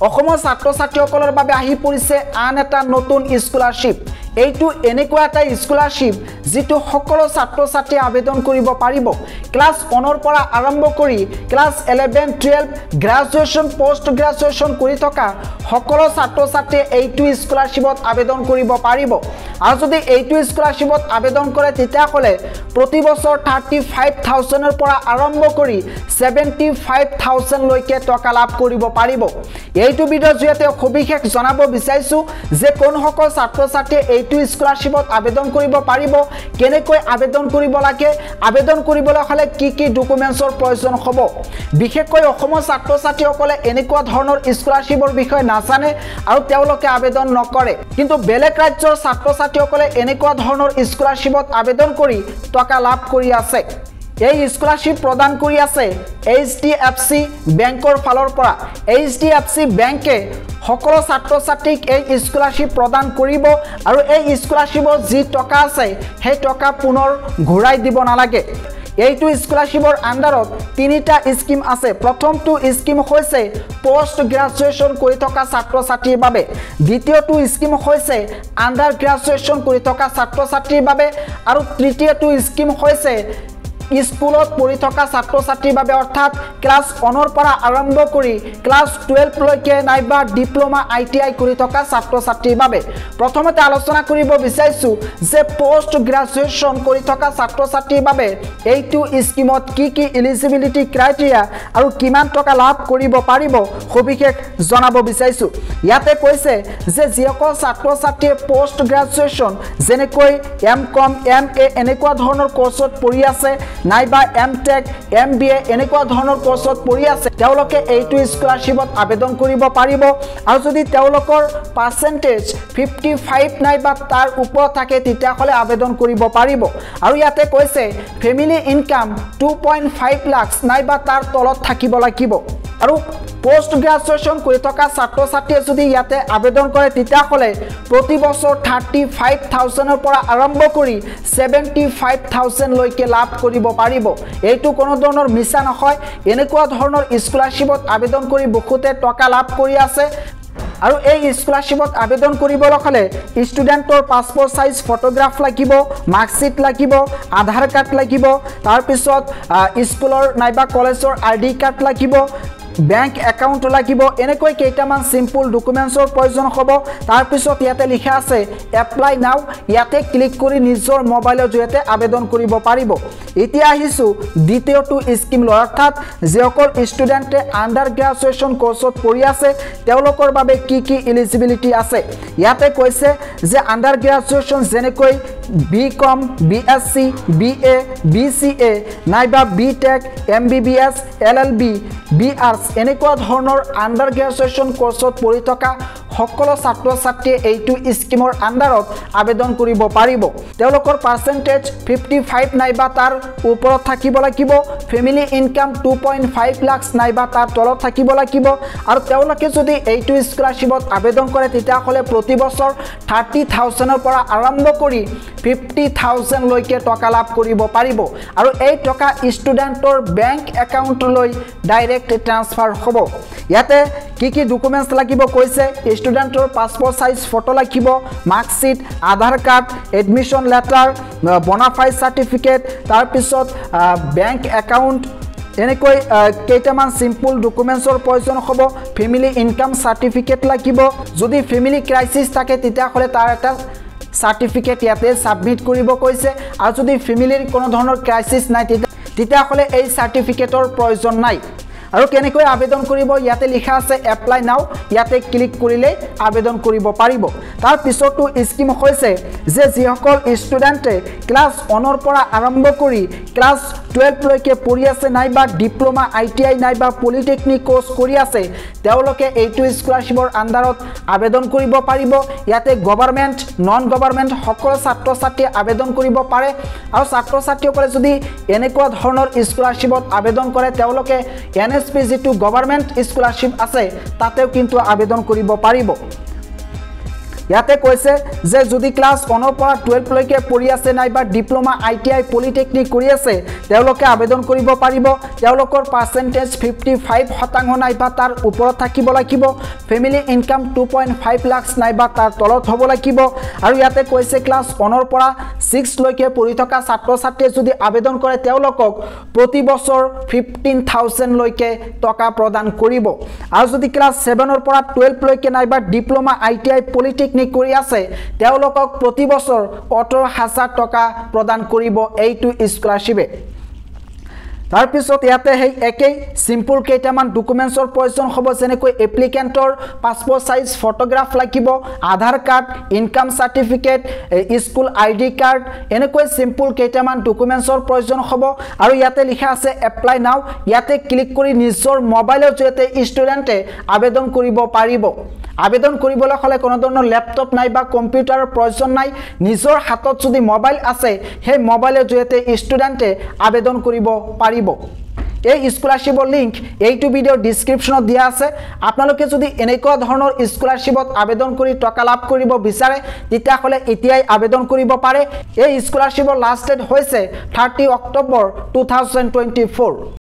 অসমৰ ছাত্ৰ ছাত্ৰীসকলৰ বাবে আহি পৰিছে আন এটা নতুন স্কলাৰশ্বিপ এইটো এনেকুৱা এটা স্কলাৰশ্বিপ যেটো সকলো ছাত্ৰ ছাত্ৰী আবেদন কৰিব পাৰিব ক্লাছ 1 ৰ পৰা আৰম্ভ কৰি ক্লাছ 11 12 গ্ৰেজুৱেচন পোষ্ট গ্ৰেজুৱেচন কৰি থকা সকলো ছাত্ৰ ছাত্ৰী এইটো স্কলাৰশ্বিপত আবেদন কৰিব পাৰিব আৰু যদি এইটো স্কলাৰশ্বিপত আবেদন কৰে তেতিয়া হলে প্ৰতি বছৰ 35000 ৰ পৰা আৰম্ভ কৰি 75000 লৈকে টকা লাভ কৰিব পাৰিব এইটো ভিডিঅ জৰিয়তে সবিশেষ জনাব বিচাৰিছো যে কোন সকল ছাত্ৰ ছাত্ৰী এইটো স্কলাৰশ্বিপত আবেদন কৰিব পাৰিব কেনেকৈ আবেদন কৰিব লাগে আবেদন কৰিবলৈ হলে কি কি ডকুমেন্টছৰ প্ৰয়োজন হ'ব বিশেষকৈ অসমৰ ছাত্ৰ ছাত্ৰীসকলে এনেকুৱা ধৰণৰ স্কলাৰশ্বিপৰ বিষয়ে নাজানে আৰু তেওঁলোকে আবেদন নকৰে কিন্তু বেলেগ ৰাজ্যৰ ছাত্ৰ ছাত্ৰীসকলে এনেকুৱা ধৰণৰ স্কলাৰশ্বিপত আবেদন কৰি টকা লাভ কৰি আছে এই স্কলাৰশ্বিপ প্ৰদান কৰি আছে HDFC বেংকৰ ফালৰ পৰা HDFC বেংকে সকলো ছাত্ৰ ছাত্ৰীক এই স্কলাৰশ্বিপ প্ৰদান কৰিব আৰু এই স্কলাৰশ্বিপৰ যি টকা আছে সেই টকা পুনৰ ঘূৰাই দিব নালাগে এইটো স্কলাৰশ্বিপৰ আন্ডাৰত তিনিটা স্কিম আছে প্ৰথমটো স্কিম হৈছে পোষ্ট গ্ৰেজুৱেচন কৰি থকা ছাত্ৰ ছাত্ৰীৰ বাবে দ্বিতীয়টো স্কিম হৈছে আন্ডাৰ গ্ৰেজুৱেচন কৰি থকা ছাত্ৰ ছাত্ৰীৰ বাবে আৰু তৃতীয়টো স্কিম হৈছে স্কুলত পঢ়ি থকা ছাত্ৰ ছাত্ৰীৰ বাবে অৰ্থাৎ ক্লাছ 1 ৰ পৰা আৰম্ভ কৰি ক্লাছ 12 লৈকে নাইবা ডিপ্লোমা ITI কৰি থকা ছাত্ৰ ছাত্ৰীৰ বাবে প্ৰথমতে আলোচনা কৰিব বিচাৰিছো যে পোষ্ট গ্ৰেজুৱেচন কৰি থকা ছাত্ৰ ছাত্ৰীৰ বাবে এইটো স্কিমত কি কি এলিজিবিলিটি ক্ৰাইটেৰিয়া আৰু কিমান টকা লাভ কৰিব পাৰিব সবিশেষ জনাব বিচাৰিছো ইয়াতে কৈছে যে যিসকল ছাত্ৰ ছাত্ৰীয়ে পোষ্ট গ্ৰেজুৱেচন যেনেকৈ MCom MA এনেকুৱা ধৰণৰ কোৰ্সত পঢ়ি আছে নাইবা MTech MBA এনেকুৱা ধৰণৰ কোৰ্সত পঢ়ি আছে তেওঁলোকে এইটো স্কলাৰশ্বিপত আবেদন কৰিব পাৰিব আৰু যদি তেওঁলোকৰ পাৰ্সেন্টেজ 55 নাইবা তাৰ ওপৰত থাকে তেতিয়া হলে আবেদন কৰিব পাৰিব আৰু ইয়াতে কৈছে ফ্যামিলি ইনকাম 2.5 লাখ নাইবা তাৰ তলত থাকিব লাগিব আৰু পোষ্ট গ্ৰেজুৱেচন কৰি থকা ছাত্ৰ ছাত্ৰীয়ে যদি ইয়াতে আবেদন কৰে তেতিয়া হলে প্ৰতি বছৰ 35000 ৰ পৰা আৰম্ভ কৰি 75000 লৈকে লাভ কৰিব পাৰিব এইটো কোনো ধৰণৰ মিছা নহয় এনেকুৱা ধৰণৰ স্কলাৰশ্বিপত আবেদন কৰি বহুতে টকা লাভ কৰি আছে আৰু এই স্কলাৰশ্বিপত আবেদন কৰিবলৈ হলে ষ্টুডেন্টৰ পাসপোৰ্ট সাইজ ফটোগ্ৰাফ লাগিব মাৰ্কশিট লাগিব আধাৰ কাৰ্ড লাগিব তাৰ পিছত স্কুলৰ নাইবা কলেজৰ ID কাৰ্ড লাগিব बैंक एकाउंट লাগিব এনেকৈ কেইটামান সিম্পল ডকুমেন্টছৰ প্ৰয়োজন হ'ব তাৰ পিছত ইয়াতে লিখা আছে এপ্লাই নাও ইয়াতে ক্লিক কৰি নিজৰ মোবাইলৰ জৰিয়তে আবেদন কৰিব পাৰিব এতিয়া আহিছো দ্বিতীয়টো স্কিম লৈ অৰ্থাৎ যেসকল ষ্টুডেন্টে আন্ডাৰ গ্ৰেজুৱেচন কোৰ্সত পঢ়ি আছে তেওঁলোকৰ বাবে কি কি এলিজিবিলিটি আছে ইয়াতে কৈছে যে আন্ডাৰ গ্ৰেজুৱেচন যেনেকৈ BCom BSc BA BCA নাইবা BTech MBBS LLB BArs এনেকুৱা ধৰণৰ আন্ডাৰ গ্ৰেজুৱেচন কোৰ্সত পঢ়ি থকা সকলো ছাত্ৰ ছাত্ৰীয়ে এইটো স্কিমৰ আন্ডাৰত আবেদন কৰিব পাৰিব তেওঁলোকৰ পাৰ্সেন্টেজ 55 নাইবা তাৰ ওপৰত থাকিব লাগিব ফ্যামিলি ইনকাম 2.5 লাখ নাইবা তাৰ তলত থাকিব লাগিব আৰু তেওঁলোকে যদি এইটো স্কলাৰশ্বিপত আবেদন কৰে তেতিয়া হলে প্ৰতি বছৰ 30000 ৰ পৰা আৰম্ভ কৰি 50000 লৈকে টকা লাভ কৰিব পাৰিব আৰু এই টকা ষ্টুডেন্টৰ বেংক একাউন্টলৈ ডাইৰেক্ট ট্ৰান্সফাৰ হ'ব ইয়াতে কি কি ডকুমেন্টছ লাগিব কৈছে ষ্টুডেন্টৰ পাসপোৰ্ট সাইজ ফটো লাগিব মাৰ্কশিট আধাৰ কাৰ্ড এডমিশন লেটাৰ বনাফাইড সাৰ্টিফিকেট তাৰ পিছত বেংক একাউন্ট এনেকৈ কেইটামান সিম্পল ডকুমেন্টছৰ প্ৰয়োজন হ'ব ফ্যামিলি ইনকাম সাৰ্টিফিকেট লাগিব যদি ফ্যামিলি ক্ৰাইসিস থাকে তেতিয়া হলে তাৰ এটা সাৰ্টিফিকেট ইয়াতে সাবমিট কৰিব কৈছে আৰু যদি ফ্যামিলিৰ কোনো ধৰণৰ ক্ৰাইসিস নাই তেতিয়া হলে এই সাৰ্টিফিকেটৰ প্ৰয়োজন নাই আৰু কেনেকৈ আবেদন কৰিব ইয়াতে লিখা আছে এপ্লাই নাও ইয়াতে ক্লিক কৰিলে আবেদন কৰিব পাৰিব তাৰ পিছতো স্কিম হৈছে যে যিসকল ষ্টুডেন্টে ক্লাছ 1 ৰ পৰা আৰম্ভ কৰি ক্লাছ 12 লৈকে পঢ়ি আছে নাইবা ডিপ্লোমা ITI নাইবা পলিটেকনিক কোৰ্স কৰি আছে তেওঁলোকে এইটো স্কলাৰশ্বিপৰ আন্ডাৰত আবেদন কৰিব পাৰিব ইয়াতে গভৰ্ণমেন্ট নন গভৰ্ণমেন্ট সকলো ছাত্ৰ ছাত্ৰী আবেদন কৰিব পাৰে আৰু ছাত্ৰ ছাত্ৰীসকলে যদি এনেকুৱা ধৰণৰ স্কলাৰশ্বিপত আবেদন কৰে তেওঁলোকে NSP যেটো গভৰ্ণমেন্ট স্কলাৰশ্বিপ আছে তাতেও কিন্তু আবেদন কৰিব পাৰিব ইয়াতে কৈছে যে যদি ক্লাছ 1 পৰা 12 লৈকে পঢ়ি আছে নাইবা ডিপ্লোমা ITI পলিটেকনিক কৰি আছে তেওঁলোকে আবেদন কৰিব পাৰিব তেওঁলোকৰ পাৰ্চেন্টেজ 55% নাইবা তাৰ ওপৰত থাকিব লাগিব ফেমিলি ইনকাম 2.5 লাখ নাইবা তাৰ তলত হ'ব লাগিব আৰু ইয়াতে কৈছে ক্লাছ 1 পৰা 6 লৈকে পঢ়ি থকা ছাত্ৰ ছাত্ৰীয়ে যদি আবেদন কৰে তেওঁলোকক প্ৰতি বছৰ 15000 লৈকে টকা প্ৰদান কৰিব আৰু যদি ক্লাছ 7 পৰা 12 লৈকে নাইবা ডিপ্লোমা ITI পলিটেকনিক কৰি আছে তেওঁলোকক প্ৰতি বছৰ 18000 টকা প্ৰদান কৰিব এইটো স্কলাৰশ্বিপে তাৰ পিছত ইয়াতে হেই একেই সিম্পল কেইটামান ডকুমেন্টছৰ প্ৰয়োজন হ'ব যেনেকৈ এপ্লিকেন্টৰ পাসপোৰ্ট সাইজ ফটোগ্ৰাফ লাগিব Aadhaar card income certificate school ID card এনেকৈ সিম্পল কেইটামান ডকুমেন্টছৰ প্ৰয়োজন হ'ব আৰু ইয়াতে লিখা আছে এপ্লাই নাও ইয়াতে ক্লিক কৰি নিজৰ মোবাইলৰ জৰিয়তে ষ্টুডেন্টে আবেদন কৰিব পাৰিব আবেদন কৰিবলৈ হলে কোনো ধৰণৰ ল্যাপটপ নাই বা কম্পিউটাৰৰ প্ৰয়োজন নাই নিজৰ হাতত যদি মোবাইল আছে সেই মোবাইলৰ জৰিয়তে ষ্টুডেন্টে আবেদন কৰিব পাৰিব এই স্কলাৰশ্বিপৰ লিংক এইটো ভিডিঅৰ ডেসক্ৰিপচনত দিয়া আছে আপোনালোকে যদি এনেকুৱা ধৰণৰ স্কলাৰশ্বিপত আবেদন কৰি টকা লাভ কৰিব বিচাৰে তেতিয়া হলে এতিয়াই আবেদন কৰিব পাৰে এই স্কলাৰশ্বিপৰ লাষ্ট ডেট হৈছে 30 অক্টোবৰ 2024